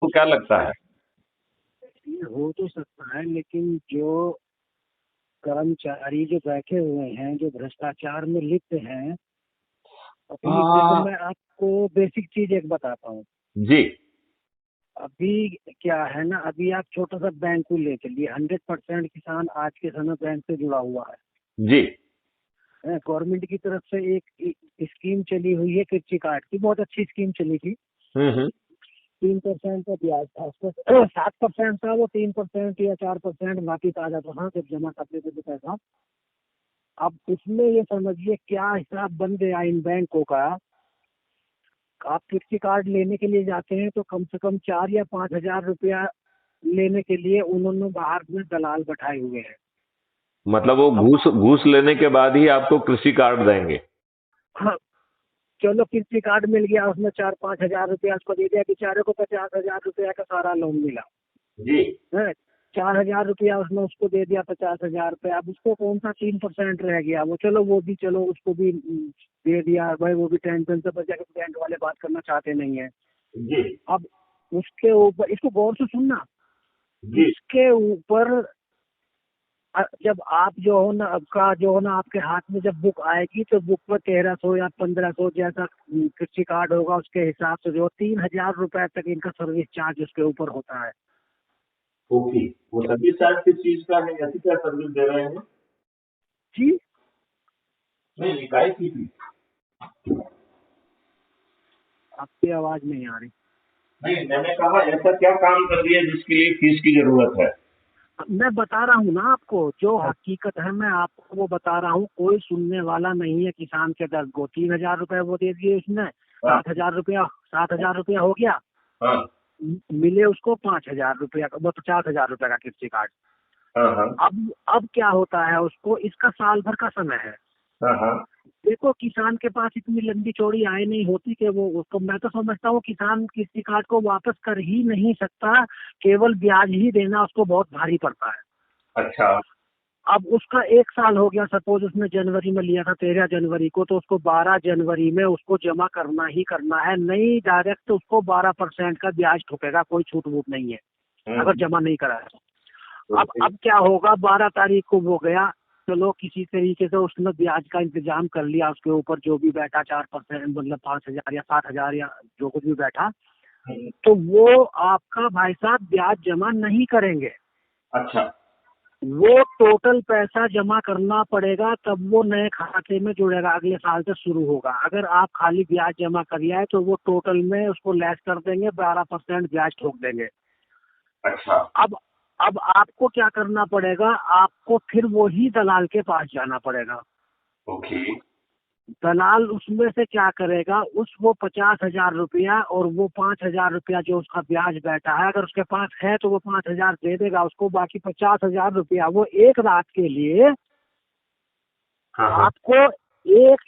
तो क्या लगता है? ये हो तो सकता है, लेकिन जो कर्मचारी जो बैठे हुए हैं, जो भ्रष्टाचार में लिप्त हैं, अभी देखो हाँ। मैं आपको बेसिक चीज एक बताता हूँ। जी। अभी क्या है ना, अभी आप छोटा सा बैंक को ले चलिए, 100% किसान आज के समय बैंक से जुड़ा हुआ जी। है। गवर्नमेंट की तरफ से एक स्कीम चली हुई है कृषि कार्ड की, बहुत अच्छी स्कीम चली थी। हम्म। 3% का ब्याज था उस पर, 7% था वो, 3% या 4% वापिस आ जाता था जब जमा करते थे तो पैसा। अब इसमें ये समझिए क्या हिसाब बन गया इन बैंकों का। आप कृषि कार्ड लेने के लिए जाते हैं तो कम से कम 4 या 5 हजार रुपया लेने के लिए उन्होंने बाहर में दलाल बैठाए हुए हैं। मतलब वो अब घूस घूस लेने के बाद ही आपको कृषि कार्ड देंगे? हाँ, चलो कृषि कार्ड मिल गया, उसमें 4-5 हजार रुपया उसको दे दिया, बेचारे को 50 हजार रुपया का सारा लोन मिला जी। है। 4 हजार रुपया उसने उसको दे दिया, 50 हजार रुपया। अब उसको कौन सा 3% रह गया, वो चलो वो भी, चलो उसको भी दे दिया भाई, वो भी टेंशन से बच गया, बैंक वाले बात करना चाहते नहीं है। जी। अब उसके ऊपर, इसको गौर से सुनना, जी। इसके ऊपर जब आप जो हो ना, आपका जो हो ना, आपके हाथ में जब बुक आएगी तो बुक पर 1300 या 1500 जैसा कृषि कार्ड होगा, उसके हिसाब से जो 3 हजार रुपए तक इनका सर्विस चार्ज उसके ऊपर होता है। ओके। वो सर्विस चार्ज किस चीज का है? ऐसी क्या सर्विस दे रहे हैं? जी, नहीं, इकाई की थी। आपकी आवाज नहीं आ रही। नहीं, मैंने कहा ऐसा क्या काम कर दिया जिसके लिए फीस की जरूरत है? मैं बता रहा हूँ ना आपको, जो हकीकत है मैं आपको वो बता रहा हूँ। कोई सुनने वाला नहीं है किसान के दर्द को। 3 हजार रुपए वो दे दिए इसने, हाँ। 7 हजार रुपया, 7 हजार रुपया हो गया। हाँ। मिले उसको 5 हजार रुपया का, वो 50 हजार रुपया का कृषि कार्ड। हाँ। हाँ। अब क्या होता है, उसको इसका साल भर का समय है। हाँ। हाँ। देखो किसान के पास इतनी लंबी चौड़ी आय नहीं होती कि वो उसको, मैं तो समझता हूँ किसान कृषि कार्ड को वापस कर ही नहीं सकता। केवल ब्याज ही देना उसको बहुत भारी पड़ता है। अच्छा। अब उसका 1 साल हो गया, सपोज उसने जनवरी में लिया था 13 जनवरी को, तो उसको 12 जनवरी में उसको जमा करना ही करना है। नहीं डायरेक्ट उसको 12% का ब्याज ठोकेगा, कोई छूट वूट नहीं है अगर जमा नहीं कराया तो। ओके। अब क्या होगा, 12 तारीख को वो गया, चलो किसी तरीके से उसने ब्याज का इंतजाम कर लिया, उसके ऊपर जो भी बैठा 4%, मतलब 5 हजार या 7 हजार या जो कुछ भी बैठा, तो वो आपका भाई साहब ब्याज जमा नहीं करेंगे। अच्छा। वो टोटल पैसा जमा करना पड़ेगा, तब वो नए खाते में जुड़ेगा, अगले साल से शुरू होगा। अगर आप खाली ब्याज जमा करिए तो वो टोटल में उसको लेस कर देंगे, 12% ब्याज ठोक देंगे। अच्छा। अब अब आपको क्या करना पड़ेगा, आपको फिर वही दलाल के पास जाना पड़ेगा। ओके। दलाल उसमें से क्या करेगा, उस वो 50 हजार रुपया और वो 5 हजार रुपया जो उसका ब्याज बैठा है, अगर उसके पास है तो वो 5 हजार दे देगा उसको। बाकी 50 हजार रुपया वो एक रात के लिए हाँ। हाँ। आपको एक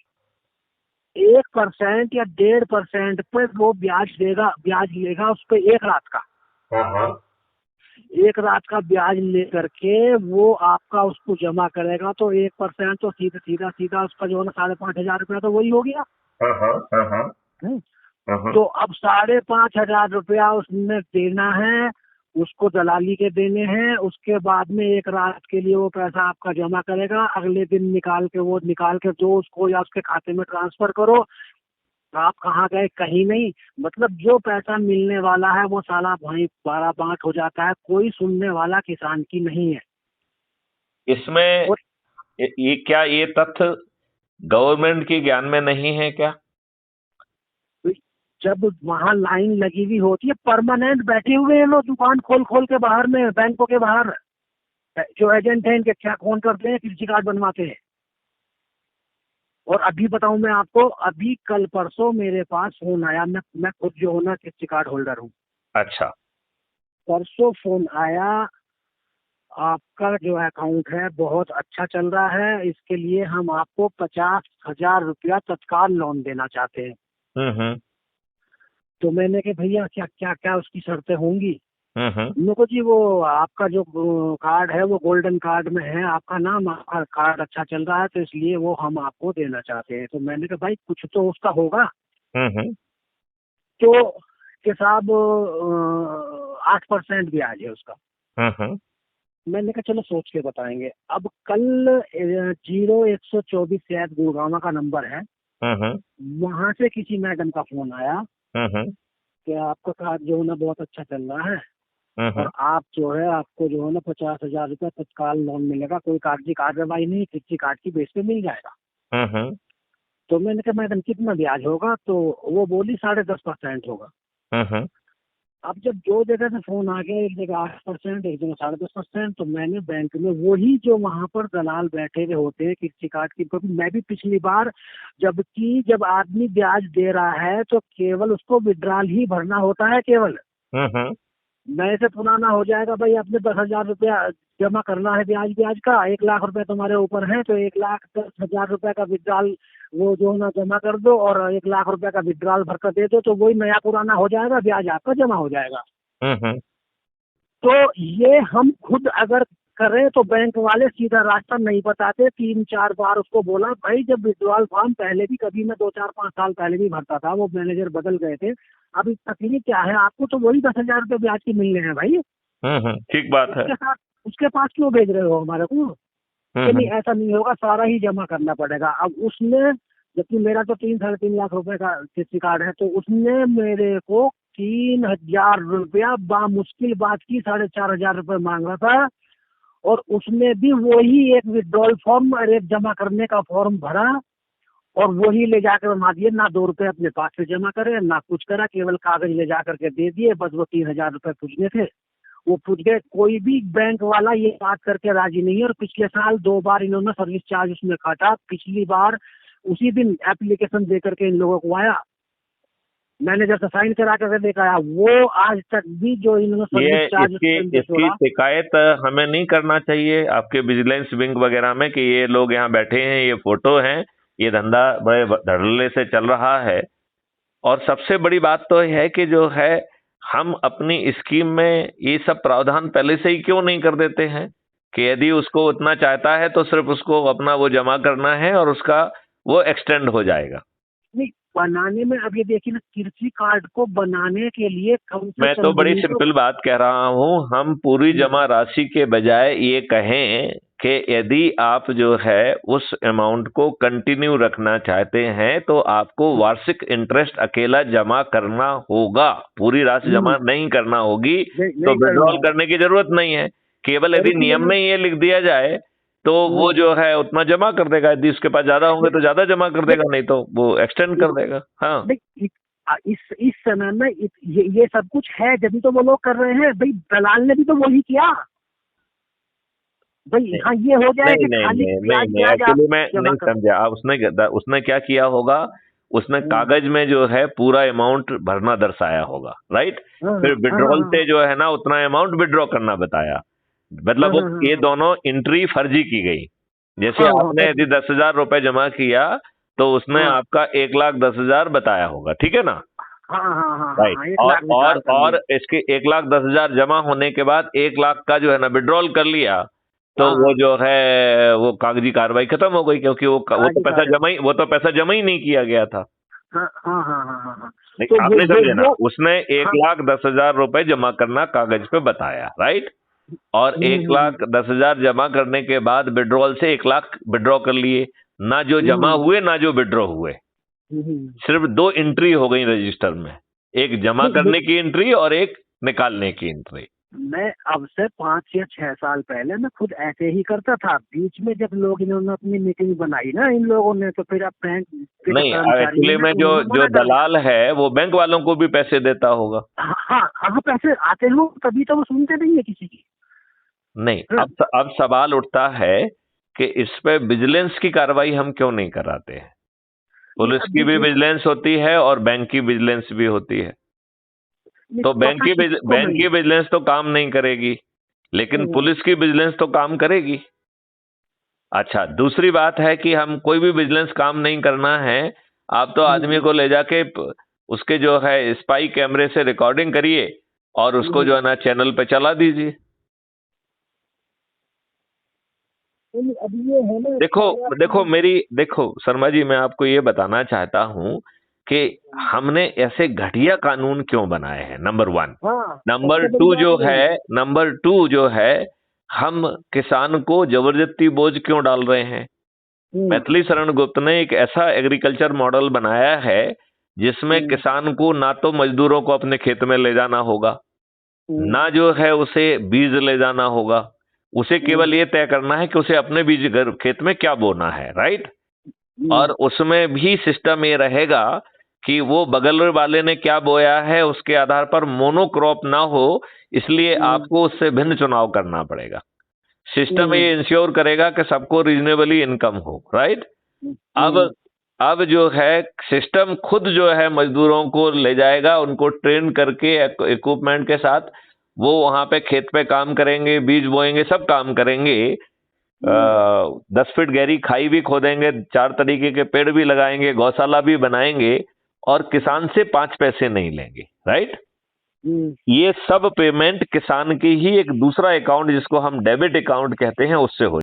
1% या 1.5% पे वो ब्याज देगा, ब्याज लेगा उस पे एक रात का। हाँ। हाँ। एक रात का ब्याज लेकर के वो आपका उसको जमा करेगा, तो 1% तो सीधा सीधा सीधा उसका जो है ना 5,500 रुपया तो वही हो गया। हाँ। हाँ। हाँ। हाँ। है? हाँ। हाँ। तो अब 5,500 रुपया उसने देना है, उसको दलाली के देने हैं। उसके बाद में एक रात के लिए वो पैसा आपका जमा करेगा, अगले दिन निकाल के दो उसको या उसके खाते में ट्रांसफर करो। आप कहाँ गए, कहीं नहीं। मतलब जो पैसा मिलने वाला है वो साला भाई बारह बांट हो जाता है, कोई सुनने वाला किसान की नहीं है। इसमें और ये क्या, ये तथ्य गवर्नमेंट के ज्ञान में नहीं है क्या? जब वहाँ लाइन लगी हुई होती है, परमानेंट बैठे हुए हैं लोग दुकान खोल खोल के बाहर में, बैंकों के बाहर, जो एजेंट हैं इनके क्या कौन करते हैं, कृषि कार्ड बनवाते हैं। और अभी बताऊं मैं आपको, अभी कल परसों मेरे पास फोन आया, मैं खुद जो हूं ना कृषि कार्ड होल्डर हूँ। अच्छा। परसों फोन आया, आपका जो अकाउंट है बहुत अच्छा चल रहा है, इसके लिए हम आपको 50 हजार रुपया तत्काल लोन देना चाहते हैं। हम्म। तो मैंने कहा भैया क्या क्या क्या उसकी शर्तें होंगी। हम्म। उन लोगों को जी वो आपका जो कार्ड है वो गोल्डन कार्ड में है, आपका नाम, आपका कार्ड अच्छा चल रहा है तो इसलिए वो हम आपको देना चाहते हैं। तो मैंने कहा भाई कुछ तो उसका होगा। हम्म। तो के साहब 8% ब्याज है उसका। मैंने कहा चलो सोच के बताएंगे। अब कल 0124 शायद गुड़गांव का नंबर है, वहां से किसी मैडम का फोन आया कि आपका कार्ड जो है ना बहुत अच्छा चल रहा है और आप जो है आपको जो है ना 50,000 रुपये तत्काल लोन मिलेगा, कोई कागजी कार्रवाई नहीं, किसी कार्ड की बेस पे मिल जाएगा। तो मैंने कहा मैडम कितना ब्याज होगा? तो वो बोली 10.5% होगा। अब जब दो जगह से फोन आ गया, एक जगह 8%, एक जगह 10.5%, तो मैंने बैंक में वही जो वहां पर दलाल बैठे हुए होते हैं किसी कार्ड की, क्योंकि मैं भी पिछली बार जब आदमी ब्याज दे रहा है तो केवल उसको विड्रॉल ही भरना होता है केवल। नए से पुराना हो जाएगा भाई, आपने 10,000 रुपया जमा करना है ब्याज का, 1,00,000 रुपए तुम्हारे ऊपर है तो 1,10,000 रुपए का विड्रॉल वो जो ना जमा कर दो और 1,00,000 रुपए का विड्रॉल भर कर दे दो, तो वही नया पुराना हो जाएगा, ब्याज आपका जमा हो जाएगा। तो ये हम खुद अगर करें तो बैंक वाले सीधा रास्ता नहीं बताते। 3-4 बार उसको बोला भाई, जब विड्रॉल फॉर्म पहले भी कभी मैं 2-4-5 साल पहले भी भरता था, वो मैनेजर बदल गए थे। अभी तकलीफ क्या है आपको? तो वही 10,000 रुपये ब्याज की मिलने हैं भाई। ठीक बात है। उसके पास क्यों भेज रहे हो हमारे को? कि नहीं ऐसा नहीं होगा, सारा ही जमा करना पड़ेगा। अब उसने, जबकि मेरा तो 3-3.5 लाख रुपए का किसी कार्ड है, तो उसने मेरे को 3,000 रुपया बामुश्किल बात की 4,500 रुपये मांग रहा था। और उसने भी वही एक विड्रॉल फॉर्म और एक जमा करने का फॉर्म भरा और वही ले जाकर मा दिए, ना 2 रुपए अपने पास से जमा करे ना कुछ करा, केवल कागज ले जा करके दे दिए, बस वो 3,000 रुपये पूछने थे वो पूछ गए। कोई भी बैंक वाला ये बात करके राजी नहीं है। और पिछले साल 2 बार इन्होंने सर्विस चार्ज उसमें काटा। पिछली बार उसी दिन एप्लीकेशन दे करके इन लोगों को आया, मैनेजर से साइन करा करके देखा, वो आज तक भी जो इन्होंने सर्विस चार्ज इसकी शिकायत हमें नहीं करना चाहिए आपके विजिलेंस विंग वगैरह में कि ये लोग यहाँ बैठे हैं, ये फोटो हैं, ये धंधा बड़े धड़ल्ले से चल रहा है। और सबसे बड़ी बात तो है कि जो है हम अपनी स्कीम में ये सब प्रावधान पहले से ही क्यों नहीं कर देते हैं कि यदि उसको उतना चाहता है तो सिर्फ उसको अपना वो जमा करना है और उसका वो एक्सटेंड हो जाएगा। नहीं, बनाने में अब ये देखिए ना, कृषि कार्ड को बनाने के लिए मैं तो बड़ी सिंपल बात कह रहा हूँ, हम पूरी जमा राशि के बजाय ये कहें कि यदि आप जो है उस अमाउंट को कंटिन्यू रखना चाहते हैं तो आपको वार्षिक इंटरेस्ट अकेला जमा करना होगा, पूरी राशि जमा नहीं करना होगी। तो विड्रॉल करने की जरूरत नहीं है, केवल यदि नियम में ये लिख दिया जाए तो वो जो है उतना जमा कर देगा, यदि उसके पास ज्यादा होंगे तो ज्यादा जमा कर देगा, नहीं तो वो एक्सटेंड कर देगा। हाँ, इस समय में ये सब कुछ है, जब तो वो लोग कर रहे हैं भाई। दलाल ने भी तो वही किया भाई। हाँ, ये हो जाए कि खाली एक्चुअली मैं नहीं समझा। उसने क्या किया होगा, उसने कागज में जो है पूरा अमाउंट भरना दर्शाया होगा, राइट। फिर विड्रॉल से जो है ना उतना अमाउंट विड्रॉ करना बताया, मतलब ये दोनों एंट्री फर्जी की गई। जैसे आपने यदि 10,000 रुपए जमा किया तो उसने आपका 1,10,000 बताया होगा, ठीक है ना। राइट। और इसके 1,10,000 जमा होने के बाद 1,00,000 का जो है ना विड्रॉल कर लिया तो वो जो है वो कागजी कार्रवाई खत्म हो गई, क्योंकि वो तो पैसा जमा ही नहीं किया गया था। तो आपने समझे ना, उसने 1,10,000 रुपए जमा करना कागज पे बताया, राइट। और 1,10,000 जमा करने के बाद विड्रॉल से 1,00,000 विड्रॉ कर लिए, ना जो जमा हुए ना जो विड्रॉ हुए, सिर्फ 2 एंट्री हो गई रजिस्टर में, एक जमा करने की एंट्री और एक निकालने की एंट्री। मैं अब से 5 या 6 साल पहले मैं खुद ऐसे ही करता था। बीच में जब लोग इन्होंने अपनी मीटिंग बनाई ना इन लोगों ने, तो फिर अब बैंक नहीं, एक्चुअली में जो दलाल है वो बैंक वालों को भी पैसे देता होगा। हाँ, पैसे आते हो तभी तो वो सुनते नहीं है किसी की। नहीं, अब सवाल उठता है कि इस पे विजिलेंस की कार्रवाई हम क्यों नहीं कराते हैं। पुलिस की भी विजिलेंस होती है और बैंक की विजिलेंस भी होती है। तो बैंक की विजिलेंस तो काम नहीं करेगी, लेकिन पुलिस की विजिलेंस तो काम करेगी। अच्छा, दूसरी बात है कि हम कोई भी विजिलेंस काम नहीं करना है, आप तो आदमी को ले जाके उसके जो है स्पाई कैमरे से रिकॉर्डिंग करिए और उसको जो है ना चैनल पे चला दीजिए। देखो शर्मा जी, मैं आपको ये बताना चाहता हूं कि हमने ऐसे घटिया कानून क्यों बनाए हैं, नंबर 1। हाँ, नंबर सबसे 2 बड़ी जो बात ये है नंबर 2 जो है, हम किसान को जबरदस्ती बोझ क्यों डाल रहे हैं। मैथिली शरण गुप्त ने एक ऐसा एग्रीकल्चर मॉडल बनाया है जिसमें किसान को ना तो मजदूरों को अपने खेत में ले जाना होगा, ना जो है उसे बीज ले जाना होगा, उसे केवल ये तय करना है कि उसे अपने बीज घर खेत में क्या बोना है, राइट। और उसमें भी सिस्टम ये रहेगा कि वो बगल वाले ने क्या बोया है उसके आधार पर मोनोक्रॉप ना हो, इसलिए आपको उससे भिन्न चुनाव करना पड़ेगा। सिस्टम ये इंश्योर करेगा कि सबको रीजनेबली इनकम हो, राइट। अब जो है सिस्टम खुद जो है मजदूरों को ले जाएगा, उनको ट्रेन करके इक्विपमेंट के साथ वो वहां पे खेत पे काम करेंगे, बीज बोएंगे, सब काम करेंगे। 10 फीट गहरी खाई भी खोदेंगे, 4 तरीके के पेड़ भी लगाएंगे, गौशाला भी बनाएंगे और किसान से 5 पैसे नहीं लेंगे, राइट। ये सब पेमेंट किसान की ही एक दूसरा अकाउंट जिसको हम डेबिट अकाउंट कहते हैं उससे हो